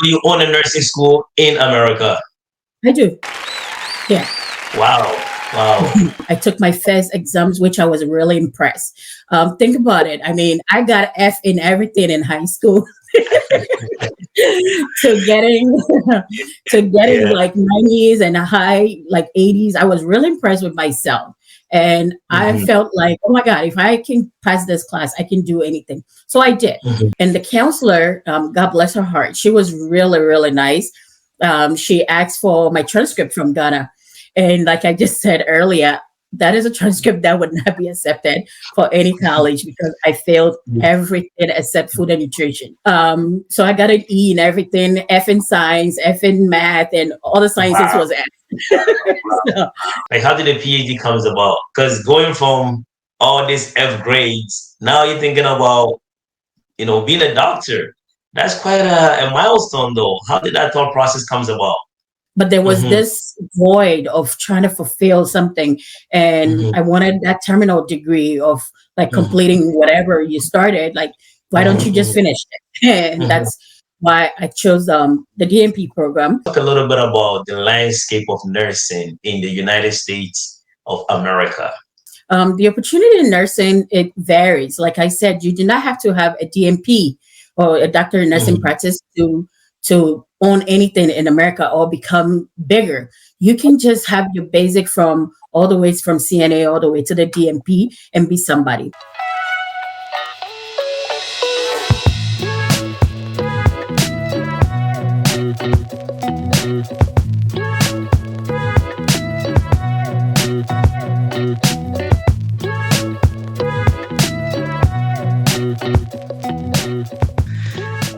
So you own a nursing school in America? I do. Yeah. Wow. Wow. I took my first exams, which I was really impressed. Think about it. I mean, I got F in everything in high school. to getting to getting Yeah. like 90s and a high like 80s. I was really impressed with myself. And I Hmm. felt like, oh my God, if I can pass this class, I can do anything. So I did. Hmm. And the counselor, God bless her heart, she was really, really nice. She asked for my transcript from Ghana. And like I just said earlier, that is a transcript that would not be accepted for any college because I failed everything except food and nutrition. So I got an E in everything, F in science, F in math, and all the sciences Wow. was F. So, Like, how did the PhD comes about? Because going from all these F grades, now you're thinking about, being a doctor. That's quite a milestone, though. How did that thought process comes about? but there was Hmm. this void of trying to fulfill something, and Hmm. I wanted that terminal degree of like Hmm. completing whatever you started. Like, why don't you just Hmm. finish it? And Hmm. that's why I chose the DMP program. Talk a little bit about the landscape of nursing in the United States of America. The opportunity in nursing, it varies. Like I said, you do not have to have a DMP or a doctor in nursing Hmm. practice to own anything in America or become bigger. You can just have your basic from all the ways from CNA all the way to the DMP and be somebody.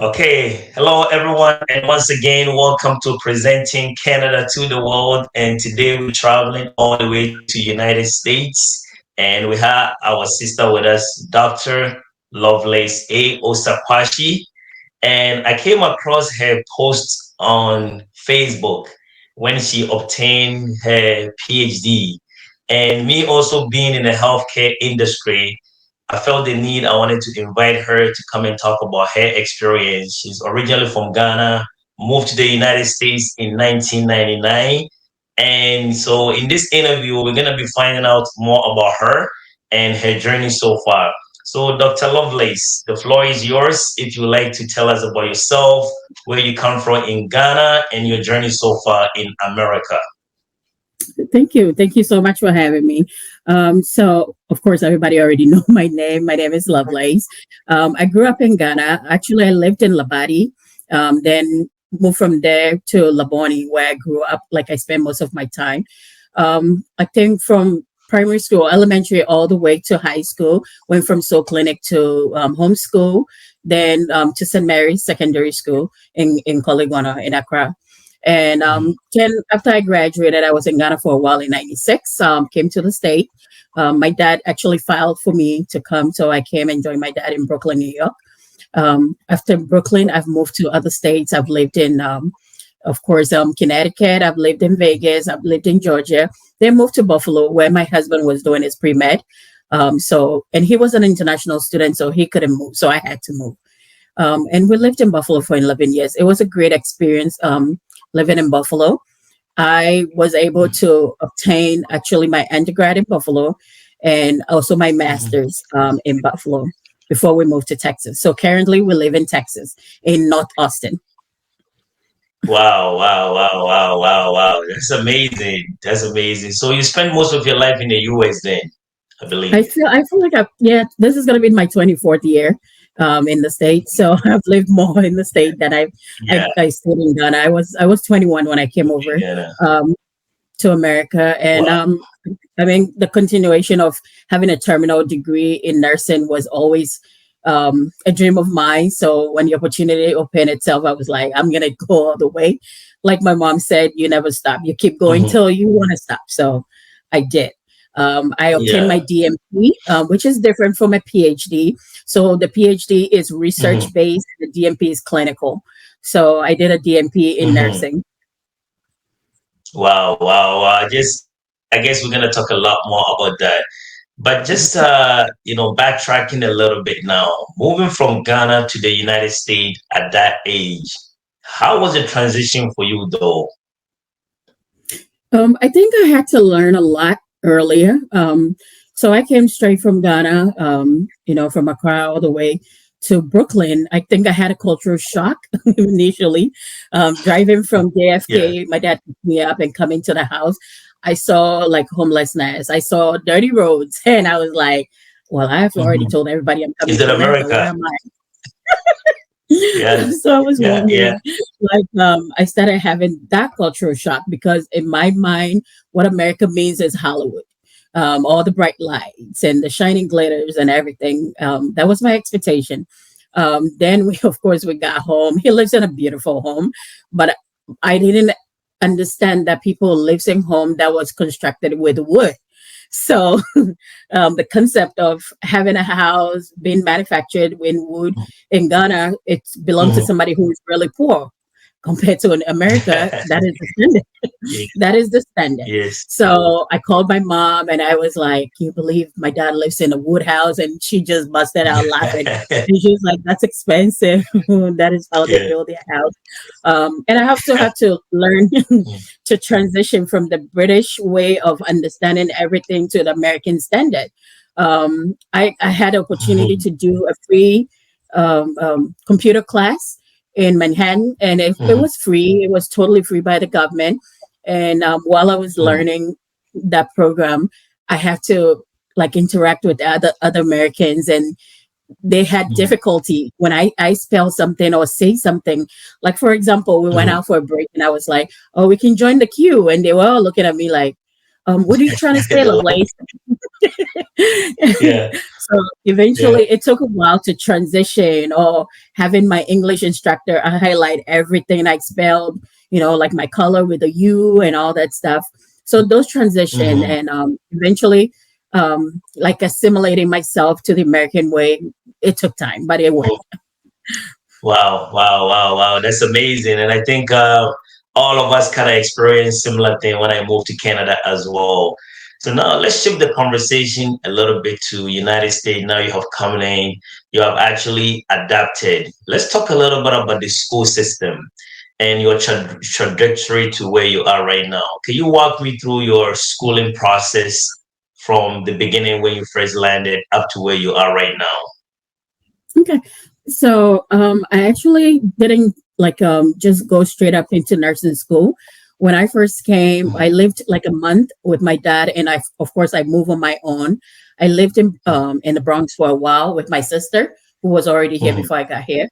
Okay, hello everyone, and once again, welcome to Presenting Canada to the World. And today we're traveling all the way to United States, and we have our sister with us, Dr. Lovelace A. Osakwashi. And I came across her post on Facebook when she obtained her PhD. And me also being in the healthcare industry, I felt the need. I wanted to invite her to come and talk about her experience. She's originally from Ghana, moved to the United States in 1999. And so in this interview, we're going to be finding out more about her and her journey so far. So, Dr. Lovelace, the floor is yours. If you'd like to tell us about yourself, where you come from in Ghana, and your journey so far in America. Thank you. Thank you so much for having me. So, of course, everybody already know my name. My name is Lovelace. I grew up in Ghana. Actually, I lived in Labadi, then moved from there to Laboni, where I grew up. Like I spent most of my time. I think from primary school, elementary, all the way to high school. Went from Soul Clinic to homeschool, then to St. Mary's Secondary School in Coligona in Accra. And Mhm. then after I graduated, I was in Ghana for a while in '96. Came to the state. My dad actually filed for me to come, so I came and joined my dad in Brooklyn, New York. After Brooklyn, I've moved to other states. I've lived in, of course, Connecticut. I've lived in Vegas. I've lived in Georgia. Then moved to Buffalo, where my husband was doing his pre med. And he was an international student, so he couldn't move, so I had to move. And we lived in Buffalo for 11 years. It was a great experience living in Buffalo. I was able to obtain actually my undergrad in Buffalo and also my Mhm. master's in Buffalo before we moved to Texas. So currently we live in Texas, in North Austin. Wow, wow, wow, wow, wow, wow. That's amazing. That's amazing. So you spent most of your life in the US then, I believe. I feel like yeah, this is gonna be my 24th year in the state. So I've lived more in the state than Yeah, I stayed in Ghana. I was 21 when I came over yeah. um, to America, and Wow. I mean the continuation of having a terminal degree in nursing was always a dream of mine. So when the opportunity opened itself, I was like, I'm gonna go all the way. Like my mom said, you never stop. You keep going Mhm. till you want to stop. So I did. I obtained my Yeah. DMP, which is different from a PhD. So the PhD is Mhm. research based, the DMP is clinical. So I did a DMP in Mhm. nursing. Wow, wow, wow. I guess we're gonna talk a lot more about that. But just backtracking a little bit now, moving from Ghana to the United States at that age, How was the transition for you, though? I think I had to learn a lot earlier. So I came straight from Ghana, from Accra all the way to Brooklyn. I think I had a cultural shock initially. Driving from Yeah. JFK, my dad picked me up and coming to the house. I saw like homelessness. I saw dirty roads, and I was like, "Well, I've already Mhm. told everybody I'm Is coming it to America. Where America? am I?" Yeah. So I was Yeah. Yeah. wondering, I started having that cultural shock because in my mind, what America means is Hollywood. All the bright lights and the shining glitters and everything. That was my expectation. Then of course, we got home. He lives in a beautiful home, but I didn't understand that people lives in home that was constructed with wood. So the concept of having a house being manufactured in wood in Ghana, it belongs to Mhm. somebody who is really poor. Compared to in America, that is the standard. Yeah. That is the standard. Yes. So I called my mom and I was like, "Can you believe my dad lives in a wood house?" And she just busted out laughing. And she was like, "That's expensive." That is how they Yeah. build their house. And I also have to learn to transition from the British way of understanding everything to the American standard. I had the opportunity Mhm. to do a free computer class in Manhattan, and it Mhm. was free. It was totally free by the government. And while I was Mhm. learning that program, I had to like interact with other Americans, and they had Mhm. difficulty when I spell something or say something. Like for example, we went Mhm. out for a break, and I was like, "Oh, we can join the queue," and they were all looking at me like, "What are you trying to say, The light. Lovelace?" Yeah. So Yeah. eventually it took a while to transition or having my English instructor I highlight everything I spelled, like my color with a U and all that stuff. So those transition Mhm. and eventually like assimilating myself to the American way, it took time, but it worked. Wow, wow, wow, wow. That's amazing. And I think all of us kind of experience similar thing when I moved to Canada as well. So now let's shift the conversation a little bit to United States. Now you have come in, you have actually adapted. Let's talk a little bit about the school system and your trajectory to where you are right now. Can you walk me through your schooling process from the beginning when you first landed up to where you are right now? Okay. So I actually didn't like just go straight up into nursing school. When I first came, I lived like a month with my dad, and I of course I moved on my own. I lived in the Bronx for a while with my sister, who was already here Mhm. before I got here,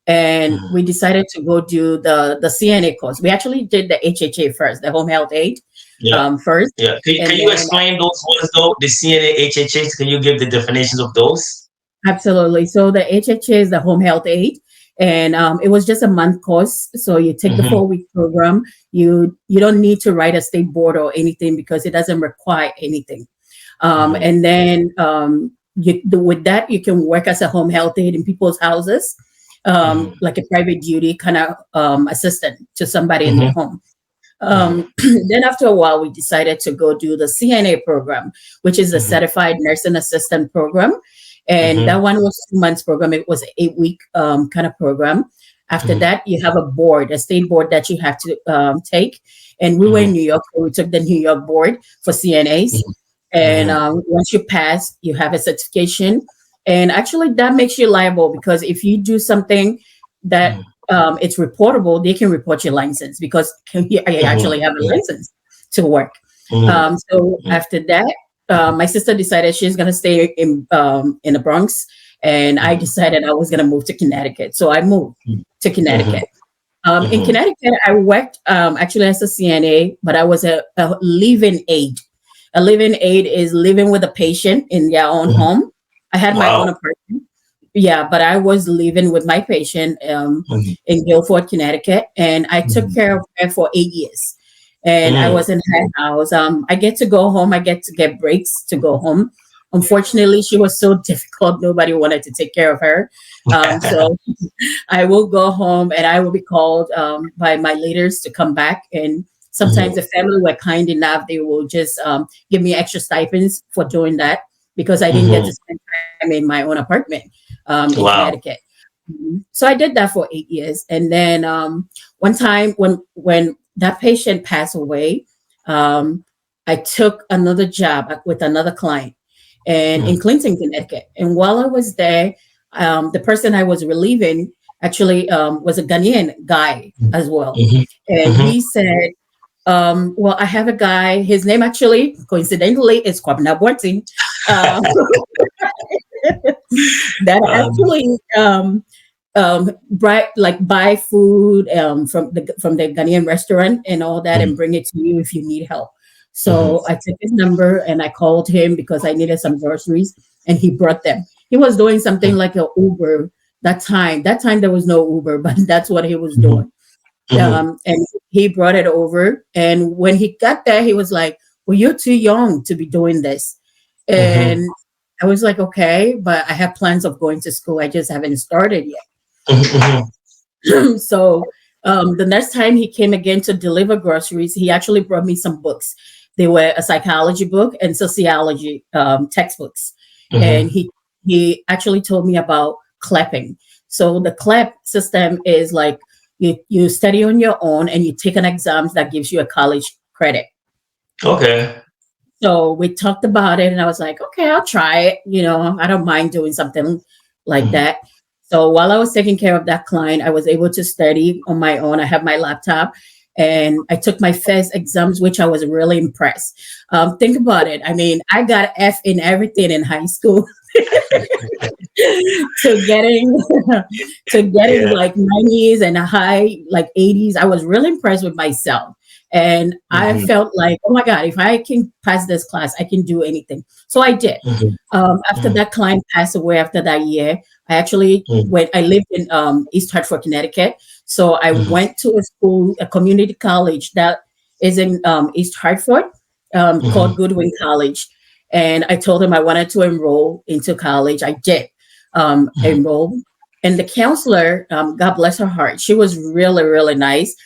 and Mhm. we decided to go do the CNA course. We actually did the HHA first, the home health aid Yeah. first, Yeah. Can and you then explain those words though? The CNA, HHH, can you give the definitions of those? absolutely. So the HHA is the home health aid, and it was just a month course. So you take the Mm-hmm. 4 week program. You don't need to write a state board or anything because it doesn't require anything. Mm-hmm. And then with that you can work as a home health aide in people's houses, Mm-hmm. like a private duty kind of assistant to somebody in their Mm-hmm. home. Mm-hmm. Then after a while, we decided to go do the CNA program, which is a Mm-hmm. certified nursing assistant program. And that Mm-hmm. one was 2 months program. It was an 8 week kind of program. After that, you have a board, a state board that you have to take. And we were in Mm-hmm. New York, so we took the New York board for CNAs. And Mm-hmm. once you pass, you have a certification. And actually, that makes you liable because if you do something that it's reportable, they can report your license because you actually have a Mm-hmm. license to work. Mm-hmm. So after that, my sister decided she's going to stay in the Bronx, and I decided I was going to move to Connecticut. So I moved to Mm-hmm. Connecticut. In Mm-hmm. Connecticut, I worked actually as a CNA, but I was a live-in aide. A live-in aide is living with a patient in their own Mm-hmm. home. I had my own Wow. apartment. Yeah, but I was living with my patient Mm-hmm. in Guilford, Connecticut, and I took care of her for 8 years. And I Mm-hmm. was in her house. I get to go home. I get to get breaks to go home. Unfortunately, she was so difficult. Nobody wanted to take care of her. So I will go home and I will be called by my leaders to come back. And sometimes Mm-hmm. the family were kind enough, they will just give me extra stipends for doing that because I didn't get Mm-hmm. to spend time in my own apartment in Wow. Connecticut. So I did that for 8 years. And then one time when that patient passed away, I took another job with another client and in Clinton, Connecticut. And while I was there, the person I was relieving actually was a Ghanaian guy as well. And he said, well, I have a guy, his name actually, coincidentally, is Kwabena Boateng. That actually buy food from the Ghanaian restaurant and all that and bring it to you if you need help. So I took his number and I called him because I needed some groceries and he brought them. He was doing something like an Uber that time. That time there was no Uber, but that's what he was doing. And he brought it over. And when he got there, he was like, well, you're too young to be doing this. And I was like, okay, but I have plans of going to school. I just haven't started yet. So the next time he came again to deliver groceries, he actually brought me some books. They were a psychology book and sociology textbooks. And he actually told me about clapping. So the clap system is like you study on your own and you take an exam that gives you a college credit. Okay. So we talked about it and I was like, okay, I'll try it. I don't mind doing something like that. So while I was taking care of that client, I was able to study on my own. I have my laptop and I took my first exams, which I was really impressed. Think about it. I mean, I got F in everything in high school. to getting like 90s and a high like 80s. I was really impressed with myself. And I felt like, oh my God, if I can pass this class, I can do anything. So I did. After that client passed away after that year, I actually I lived in East Hartford, Connecticut. So I went to a community college that is in East Hartford called Goodwin College. And I told him I wanted to enroll into college. I did enroll. And the counselor, God bless her heart, she was really, really nice.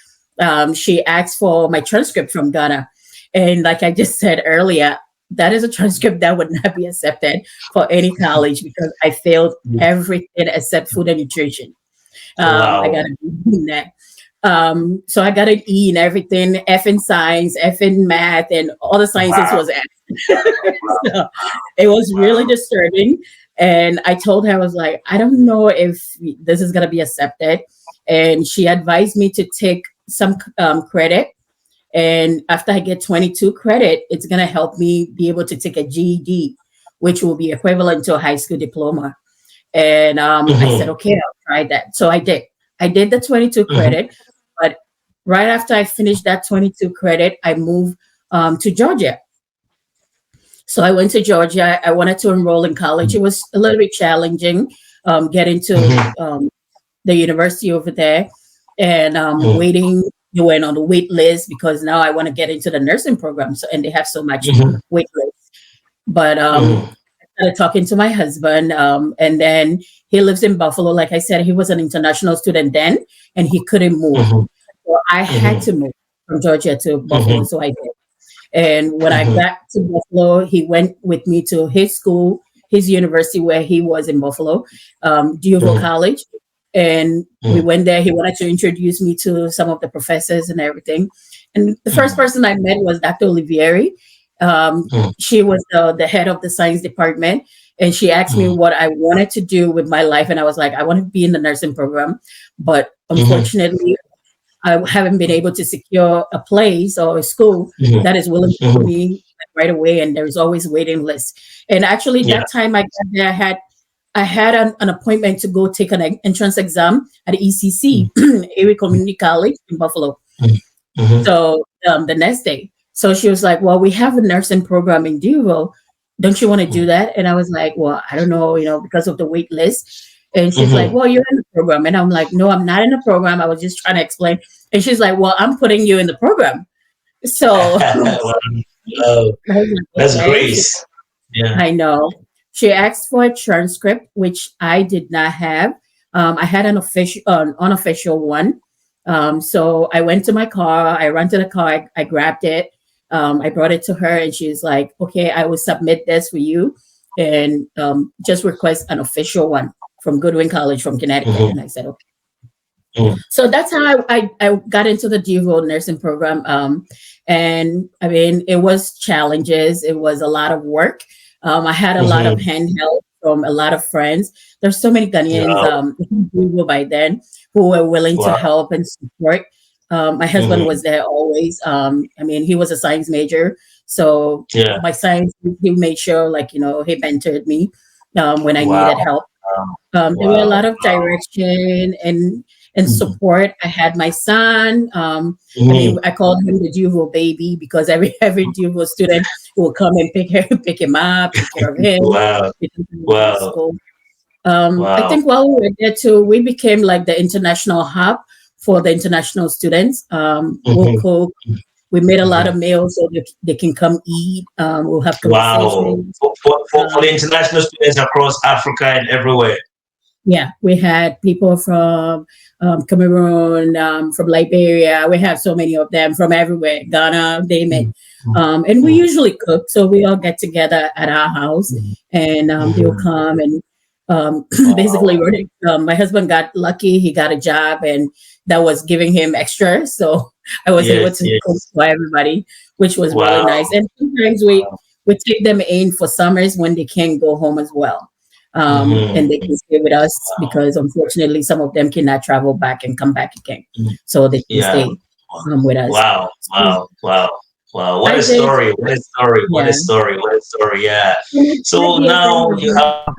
She asked for my transcript from Ghana. And like I just said earlier, that is a transcript that would not be accepted for any college because I failed everything except food and nutrition. I got an E in that. So I got an E in everything, F in science, F in math, and all the sciences was F. So it was really disturbing. And I told her, I was like, I don't know if this is going to be accepted. And she advised me to take some credit. And after I get 22 credit, it's going to help me be able to take a GED, which will be equivalent to a high school diploma. And I said, okay, I'll try that. So I did. I did the 22 credit. But right after I finished that 22 credit, I moved to Georgia. So I went to Georgia. I wanted to enroll in college. It was a little bit challenging getting to the university over there and waiting. You went on the wait list because now I want to get into the nursing program. So, and they have so much wait list. But I started talking to my husband, and then he lives in Buffalo. Like I said, he was an international student then, and he couldn't move. So I had to move from Georgia to Buffalo. So I did. And when I got to Buffalo, he went with me to his school, his university where he was in Buffalo, DuVille College. And we went there. He wanted to introduce me to some of the professors and everything. And the first person I met was Dr. Olivieri. She was the head of the science department. And she asked me what I wanted to do with my life. And I was like, I want to be in the nursing program. But unfortunately, I haven't been able to secure a place or a school that is willing to put me right away. And there's always waiting list. And actually, that time I got there, I had an appointment to go take an entrance exam at ECC, Erie Community College in Buffalo. So the next day, so she was like, well, we have a nursing program in DuVille. Don't you want to do that? And I was like, well, I don't know, because of the wait list. And she's like, well, you're in the program. And I'm like, no, I'm not in the program. I was just trying to explain. And she's like, well, I'm putting you in the program. So that's great. Yeah, I know. She asked for a transcript, which I did not have. I had an unofficial one. So I went to my car. I rented a car. I grabbed it. I brought it to her, and she's like, "Okay, I will submit this for you, and just request an official one from Goodwin College from Connecticut. Mm-hmm. And I said, okay. Mm-hmm. So that's how I got into the DUVO nursing program. And I mean, it was challenges. It was a lot of work. I had a lot of Mm-hmm. handheld from a lot of friends. There's so many Ghanaians Wow. in DUVO by then who were willing to Wow. help and support. My husband Mm-hmm. was there always. I mean, he was a science major. So Yeah. my science, he made sure, like, he mentored me when I Wow. needed help. Wow. There were a Wow. lot of direction and Mm-hmm. support. I had my son. I mean, I called him the Duval baby because every Duval student will come and pick him up, take care of him, Wow. take him to Wow. school. I Wow. think while we were there too, we became like the international hub for the international students. We'll Mm-hmm. cook. We made a lot Mm-hmm. of meals so they can come eat. We'll have Wow. conversations. For the Um, international students across Africa and everywhere. Yeah, we had people from Cameroon, from Liberia. We have so many of them from everywhere, Ghana, they met. And we Mm-hmm. usually cook. So we all get together at our house and they'll Mm-hmm. come and basically, Wow. my husband got lucky. He got a job and that was giving him extra. So I was able Yes, to cook yes. for everybody, which was really Wow. nice. And sometimes Wow. we take them in for summers when they can't go home as well, and they Mm-hmm. can stay with us Wow. because unfortunately some of them cannot travel back and come back again, Mhm. so they can Yeah. stay with us. Wow. So Wow. Wow. Wow. What I a did, story. What a story. What a yeah. story. What a story. Yeah. I So did now you that. have,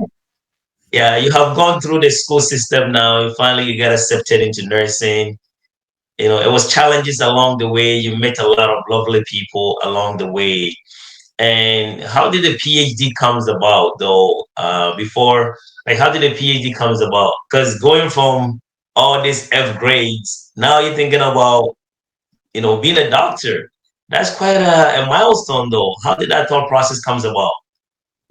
yeah, you have gone through the school system now. And finally you got accepted into nursing. It was challenges along the way. You met a lot of lovely people along the way. And how did the PhD comes about though? Before, like, how did the PhD comes about? Because going from all these F grades, now you're thinking about, being a doctor. That's quite a milestone though. How did that thought process comes about?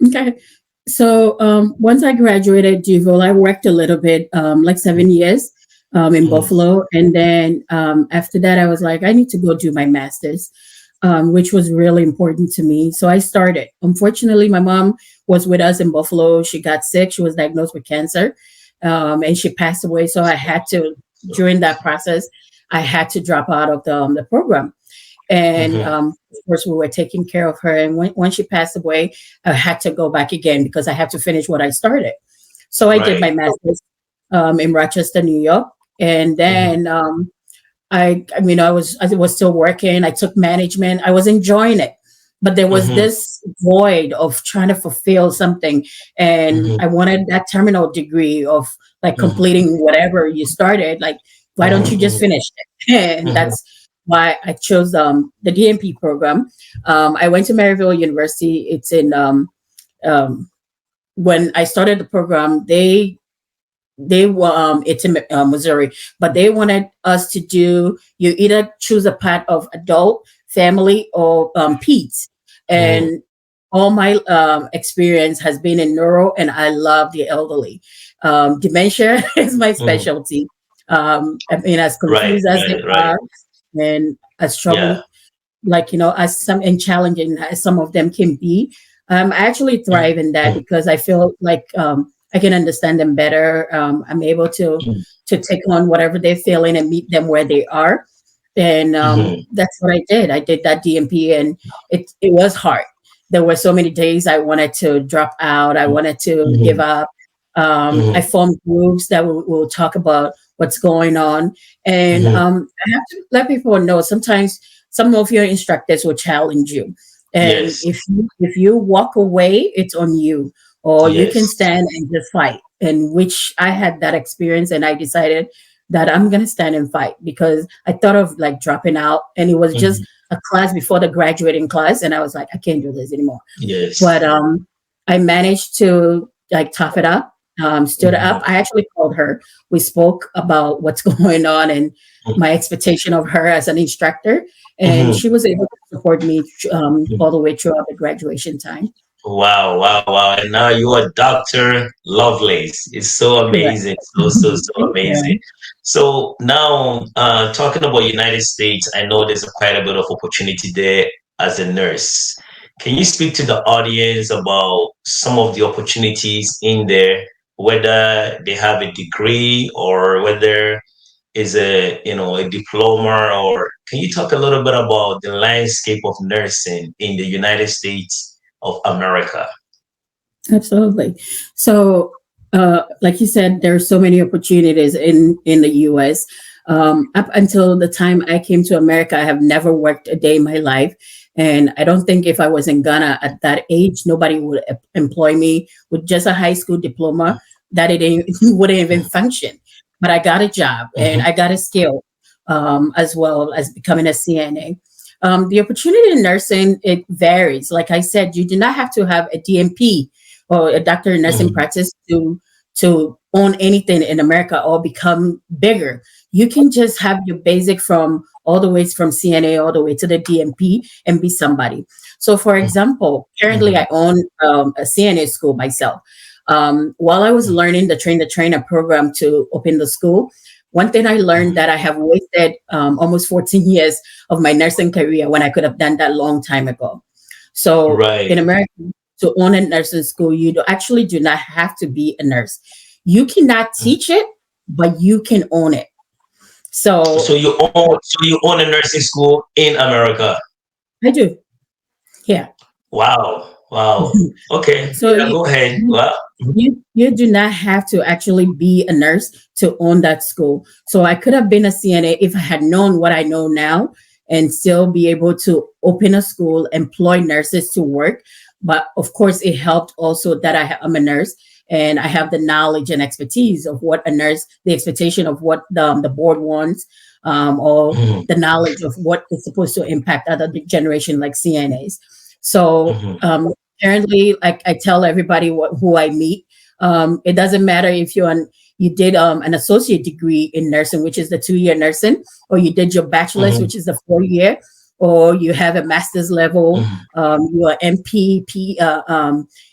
Okay. So once I graduated Duval, I worked a little bit, like 7 years in Mm, Buffalo. And then after that, I was like, I need to go do my master's, which was really important to me. So I started. Unfortunately, my mom was with us in Buffalo. She got sick. She was diagnosed with cancer, and she passed away. So I had to, during that process, I had to drop out of the program. And mm-hmm. of course, we were taking care of her. And when she passed away, I had to go back again because I had to finish what I started. So I did my Right. master's in Rochester, New York. And Mm-hmm. then I mean, I was still working. I took management. I was enjoying it, but there was Mm-hmm. this void of trying to fulfill something, and Mm-hmm. I wanted that terminal degree of like completing whatever you started. Like, why don't you just Mm-hmm. finish it? And Mm-hmm. that's why I chose the DMP program. I went to Maryville University. It's in um, when I started the program, they were it's in Missouri, but they wanted us to do, you either choose a part of adult, family, or peds. Mm-hmm. And all my experience has been in neuro, and I love the elderly. Dementia is my Mm-hmm. specialty. I mean, as Right, confused as they right, right. are, and as Yeah. trouble, like, as some and challenging as some of them can be, I actually thrive in that because I feel like I can understand them better. I'm able to take on whatever they're feeling and meet them where they are. And Mm-hmm. that's what I did. I did that DMP, and it was hard. There were so many days I wanted to drop out. I wanted to give Mm-hmm. up. I Mm-hmm. formed groups that will talk about what's going on, and Mm-hmm. I have to let people know sometimes some of your instructors will challenge you, and Yes. if you walk away, it's on you, or you can Yes. stand and just fight. And which I had that experience, and I decided that I'm gonna stand and fight because I thought of like dropping out, and it was just Mm-hmm. a class before the graduating class, and I was like, I can't do this anymore. Yes. But I managed to like tough it up, stood Mm-hmm. up. I actually called her. We spoke about what's going on and my expectation of her as an instructor, and Mm-hmm. she was able to support me all the way throughout the graduation time. Wow, wow, wow. And now you are Dr. Lovelace. It's so Correct. amazing. So, so, so Thank amazing. you. So now, talking about United States, I know there's quite a bit of opportunity there as a nurse. Can you speak to the audience about some of the opportunities in there? whether they have a degree or whether is a diploma, or can you talk a little bit about the landscape of nursing in the United States of America? Absolutely. So, like you said, there are so many opportunities in the U.S. Up until the time I came to America, I have never worked a day in my life, and I don't think if I was in Ghana at that age, nobody would employ me with just a high school diploma. That it ain't, wouldn't even function. But I got a job and Mm-hmm. I got a skill, as well as becoming a CNA. The opportunity in nursing, it varies. Like I said, you do not have to have a DMP or a doctor in nursing Mm-hmm. practice to own anything in America or become bigger. You can just have your basic from all the ways from CNA all the way to the DMP and be somebody. So, for example, currently Mm-hmm. I own a CNA school myself. While I was learning the train the trainer program to open the school, one thing I learned that I have wasted almost 14 years of my nursing career when I could have done that long time ago. So in Right. America, to own a nursing school, actually do not have to be a nurse. You cannot teach it, but you can own it. So So you own a nursing school in America. I do, yeah. Wow. Wow. Okay. So Yeah, go ahead. Wow. you do not have to actually be a nurse to own that school. So I could have been a CNA if I had known what I know now and still be able to open a school, employ nurses to work. But of course, it helped also that I'm a nurse and I have the knowledge and expertise of what a nurse, the expectation of what the board wants, or Mhm. the knowledge of what is supposed to impact other generation like CNAs. So Mhm. currently, like I tell everybody who I meet, it doesn't matter if you did an associate degree in nursing, which is the 2 year nursing, or you did your bachelor's, Mhm. which is the 4 year, or you have a master's level, Mhm. you are MP,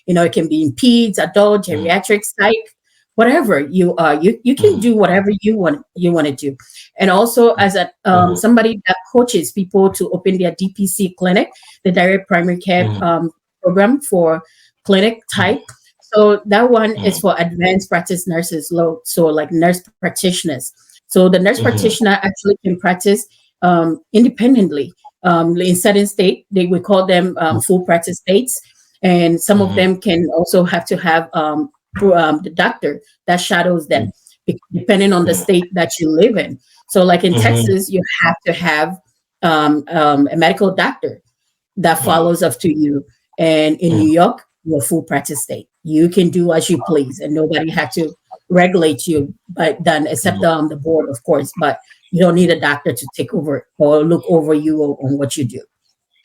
it can be in peds, adult, Mhm. geriatrics, psych, whatever you are, you can Mhm. do whatever you want to do. And also as a Mhm. somebody that coaches people to open their DPC clinic, the direct primary care Mhm. program for clinic type. So that one is Mhm. for advanced practice nurses, so like nurse practitioners. So the nurse Mhm. practitioner actually can practice independently in certain state. We call them full practice states, and some of Mhm. them can also have to have the doctor that shadows them, depending on the Mhm. state that you live in. So, like in Mhm. Texas, you have to have a medical doctor that Mhm. follows up to you. And in New Mhm. York, you're full practice state. You can do as you please, and nobody had to regulate you, but then except Mhm. the board, of course. But you don't need a doctor to take over or look over you on what you do.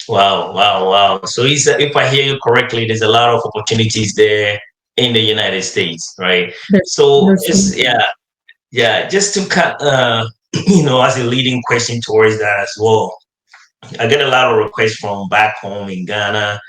Wow, wow, wow. So if I hear you correctly, there's a lot of opportunities there in the United States, right? So There's so just many. yeah, just to cut as a leading question towards that as well. I get a lot of requests from back home in Ghana,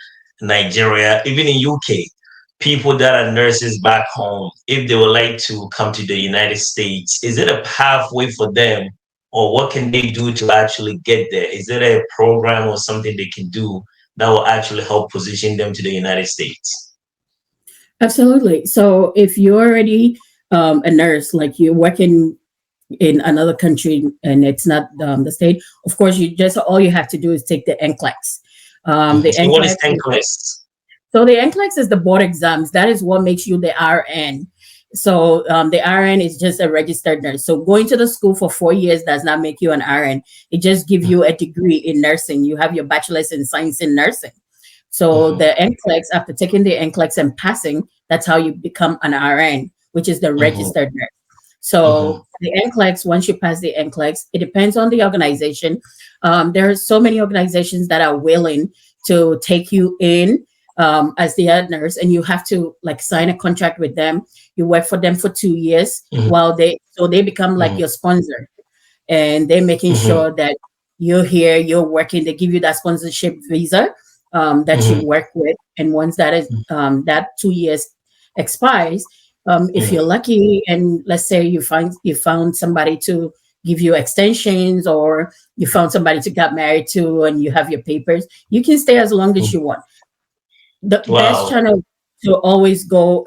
Nigeria, even in UK. People that are nurses back home, if they would like to come to the United States, is it a pathway for them, or what can they do to actually get there? Is there a program or something they can do that will actually help position them to the United States? Absolutely. So if you're already a nurse, like you're working in another country and it's not the state, of course, you just all you have to do is take the NCLEX. The So what is NCLEX is NCLEX? So the NCLEX is the board exams. That is what makes you the RN. So the RN is just a registered nurse. So going to the school for 4 years does not make you an RN. It just gives you a degree in nursing. You have your bachelor's in science in nursing. So Mhm. the NCLEX, after taking the NCLEX and passing, that's how you become an RN, which is the Mhm. registered nurse. Mhm. So the NCLEX, once you pass the NCLEX, it depends on the organization. There are so many organizations that are willing to take you in as the head nurse, and you have to like sign a contract with them. You work for them for 2 years Mhm. while they become like Mhm. your sponsor, and they're making Mhm. sure that you're here, you're working. They give you that sponsorship visa that you Mhm. work with, and once that 2 years expires, if Mhm. you're lucky, and let's say you found somebody to give you extensions, or you found somebody to get married to, and you have your papers, you can stay as long as Mhm. you want. The best Wow. channel to always go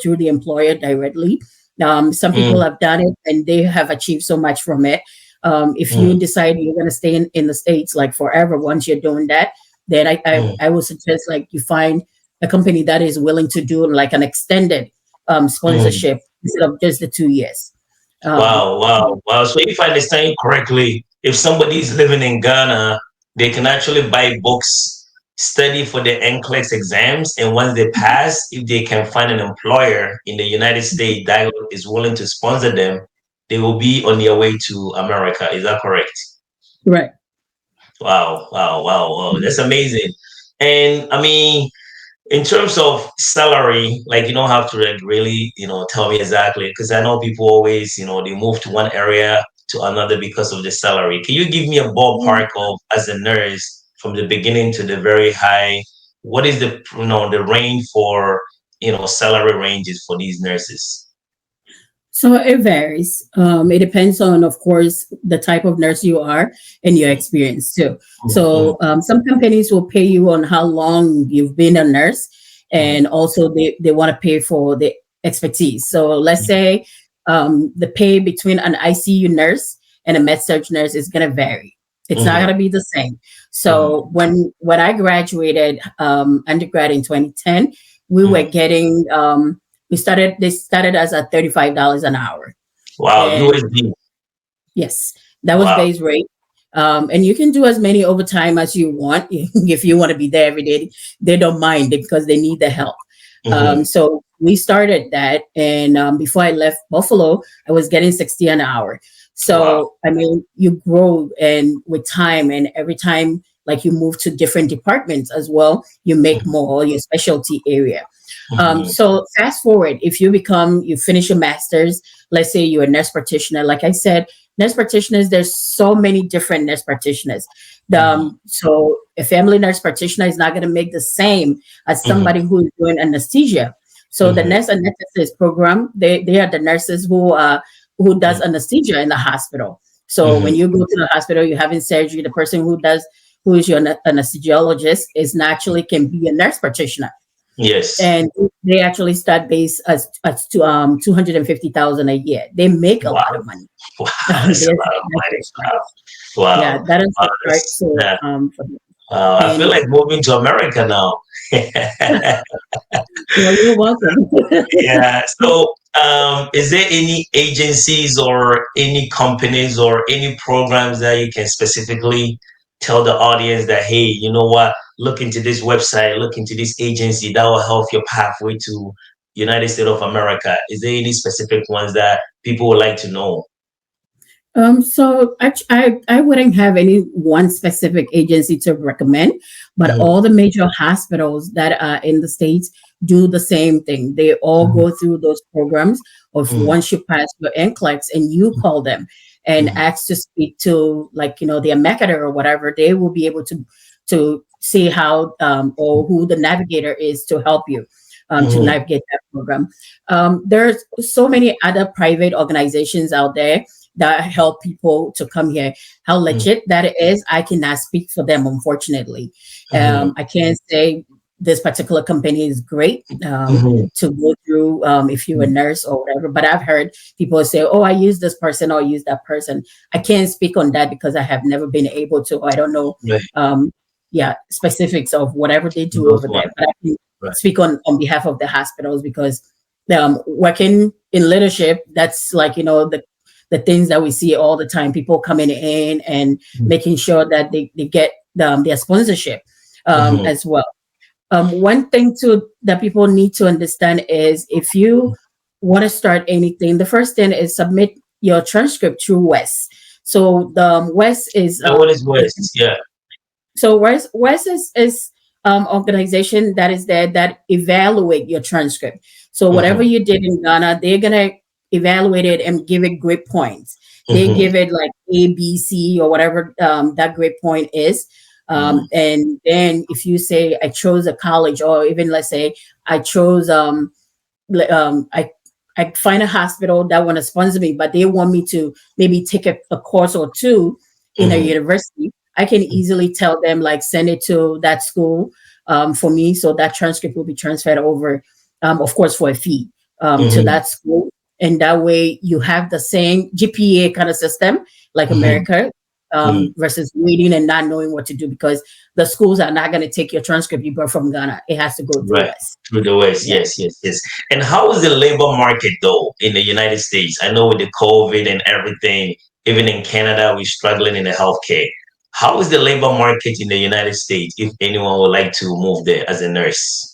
through the employer directly. Some people Mm, have done it and they have achieved so much from it. If you mm, decide you're going to stay in the States like forever, once you're doing that, then mm, I would suggest like you find a company that is willing to do like an extended mm. sponsorship instead of just the 2 years. Um, Wow, wow, wow. So if I understand you correctly, if somebody is living in Ghana, they can actually buy books, study for the NCLEX exams, and once they pass, if they can find an employer in the United States that is willing to sponsor them, they will be on their way to America. Is that correct? right. Wow, wow, wow, wow. That's amazing. And I mean, in terms of salary, like you don't have to like really, tell me exactly because I know people always, they move to one area to another because of the salary. Can you give me a ballpark of as a nurse from the beginning to the very high? What is the range for salary ranges for these nurses? So it varies. It depends on, of course, the type of nurse you are and your experience too. Mm-hmm, So some companies will pay you on how long you've been a nurse, and also they want to pay for the expertise. So let's say the pay between an ICU nurse and a med surg nurse is going to vary. It's not mm-hmm, going to be the same. mm-hmm, So when I graduated undergrad in 2010, we were mm-hmm. getting they started us at $35 an hour. Wow, And USD. yes, that was Wow. base rate. And you can do as many overtime as you want. If you want to be there every day, they don't mind it because they need the help. Mm-hmm. So we started that. And before I left Buffalo, I was getting 60 an hour. Wow. So, I mean, you grow and with time, and every time like you move to different departments as well, you make more your specialty area. Mm-hmm. So fast forward, if you finish your master's, let's say you're a nurse practitioner. Like I said, nurse practitioners, there's so many different nurse practitioners. Mm-hmm. So a family nurse practitioner is not going to make the same as Mm-hmm. somebody who is doing anesthesia. So the Mm-hmm. nurse anesthetist program, they are the nurses who does anesthesia in the hospital. So Mm-hmm. when you go to the hospital, you're having surgery, the person who is your anesthesiologist is naturally can be a nurse practitioner, Yes. and they actually start base as to 250,000 a year. They make a Wow. lot of money. Wow. That's a That's lot of the money. start. Wow. Yeah, Wow. that is Wow. the start. So Yeah. for I feel and like moving to America now. well, you're welcome. Yeah. So, is there any agencies or any companies or any programs that you can specifically tell the audience that, hey, you know what? Look into this website, look into this agency that will help your pathway to United States of America. Is there any specific ones that people would like to know? So I wouldn't have any one specific agency to recommend, but Mhm, all the major hospitals that are in the States do the same thing. They all mhm, go through those programs of mhm, once you pass your NCLEX and you call them and mhm, ask to speak to like, their marketer or whatever, they will be able to see how or who the navigator is to help you to mhm, navigate that program. There's so many other private organizations out there that help people to come here. How mhm, legit that is, I cannot speak for them, unfortunately. mhm, I can't say this particular company is great mhm, to go through if you're a nurse or whatever. But I've heard people say, "Oh, I use this person or I use that person." I can't speak on that because I have never been able to. I don't know, right. um, specifics of whatever they do Those over one. there. But I can Right. speak on behalf of the hospitals because working in leadership, that's like the things that we see all the time, people coming in and making sure that they get their sponsorship Mhm, as well. One thing too that people need to understand is if you want to start anything, the first thing is submit your transcript through West. So the West is and what is West? Yeah. West is organization that is there that evaluate your transcript. So whatever Mhm, you did in Ghana, they're gonna evaluate it and give it grade points. They mhm, give it like A, B, C, or whatever that grade point is. mhm, And then if you say I chose a college, or even let's say I chose li- um, I I find a hospital that want to sponsor me, but they want me to maybe take a course or two in a mhm, university. I can easily tell them like send it to that school for me. So that transcript will be transferred over, of course, for a fee to Mm-hmm. that school. And that way you have the same GPA kind of system like Mm-hmm. America, versus waiting and not knowing what to do, because the schools are not going to take your transcript you brought from Ghana. It has to go through Right. us. Through the West. Yeah. Yes, yes, yes. And how is the labor market though in the United States? I know with the COVID and everything, even in Canada, we're struggling in the healthcare. How is the labor market in the United States if anyone would like to move there as a nurse?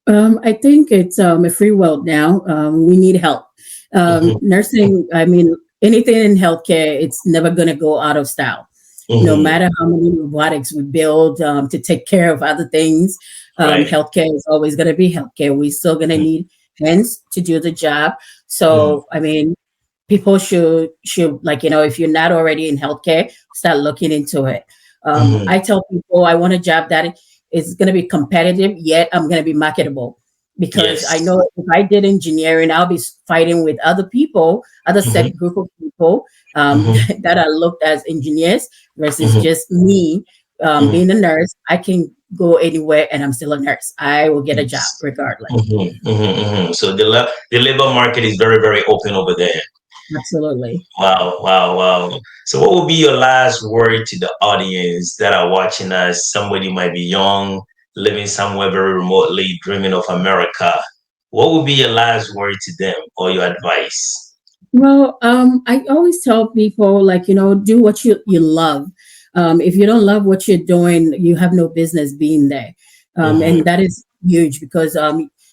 I think it's a free world now. We need help. Mm-hmm. Nursing, I mean, anything in healthcare, it's never going to go out of style. No Mm-hmm. matter how many robotics we build to take care of other things, Right. healthcare is always going to be healthcare. We're still going to need hands to do the job. Mm-hmm. So, I mean, people should like, if you're not already in healthcare, start looking into it. Mm-hmm. I tell people I want a job that is going to be competitive, yet I'm going to be marketable, because I Yes. know if I did engineering, I'll be fighting with other people, other Mm-hmm. set group of people, Mm-hmm. that are looked as engineers versus Mm-hmm. just me, Mm-hmm. being a nurse. I can go anywhere and I'm still a nurse. I will get a job Yes. regardless. Mm-hmm. Mm-hmm. Mm-hmm. So the labor market is very, very open over there. Absolutely. Wow, wow, wow. So, what would be your last word to the audience that are watching us? Somebody might be young, living somewhere very remotely, dreaming of America. What would be your last word to them or your advice? Well, I always tell people, like, do what you love. If you don't love what you're doing, you have no business being there. Mm-hmm, And that is huge, because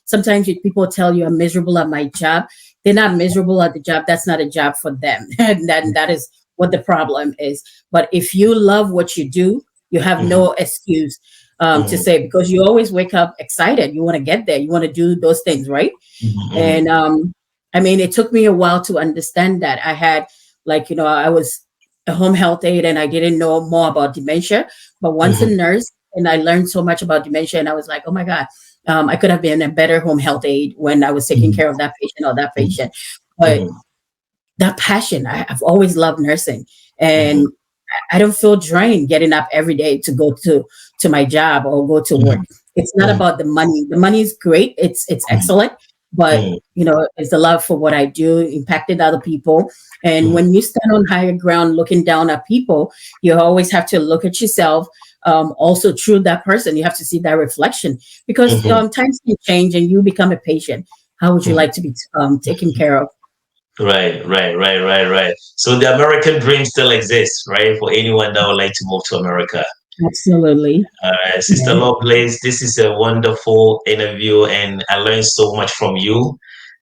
sometimes people tell you I'm miserable at my job. They're not miserable at the job. That's not a job for them. And that is what the problem is. But if you love what you do, you have mm-hmm, no excuse to mm-hmm, say, because you always wake up excited. You want to get there. You want to do those things, right? mm-hmm, And I mean, it took me a while to understand that. I had, like, I was a home health aide and I didn't know more about dementia. But once a mm-hmm, nurse, and I learned so much about dementia, and I was like, oh my God, I could have been a better home health aide when I was taking mm-hmm, care of that patient or that mm-hmm, patient. But mm-hmm, that passion, I've always loved nursing. mm-hmm, And I don't feel drained getting up every day to go to my job or go to work. It's not mm-hmm, about the money. The money is great. It's excellent, but mm-hmm, it's the love for what I do, impacted other people. And mm-hmm, when you stand on higher ground, looking down at people, you always have to look at yourself. Also, through that person, you have to see that reflection, because mm-hmm, times can change and you become a patient. How would you mm-hmm. like to be taken care of? Right, right, right, right, right. So the American dream still exists, right? For anyone that would like to move to America. Absolutely. Sister Yeah. Lovelace, this is a wonderful interview and I learned so much from you.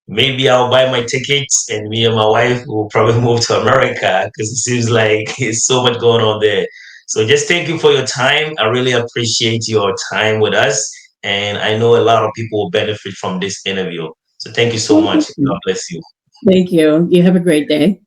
Maybe I'll buy my tickets and me and my wife will probably move to America because it seems like it's so much going on there. So just thank you for your time. I really appreciate your time with us. And I know a lot of people will benefit from this interview. So thank you so Well, much. thank you. God bless you. Thank you. You have a great day.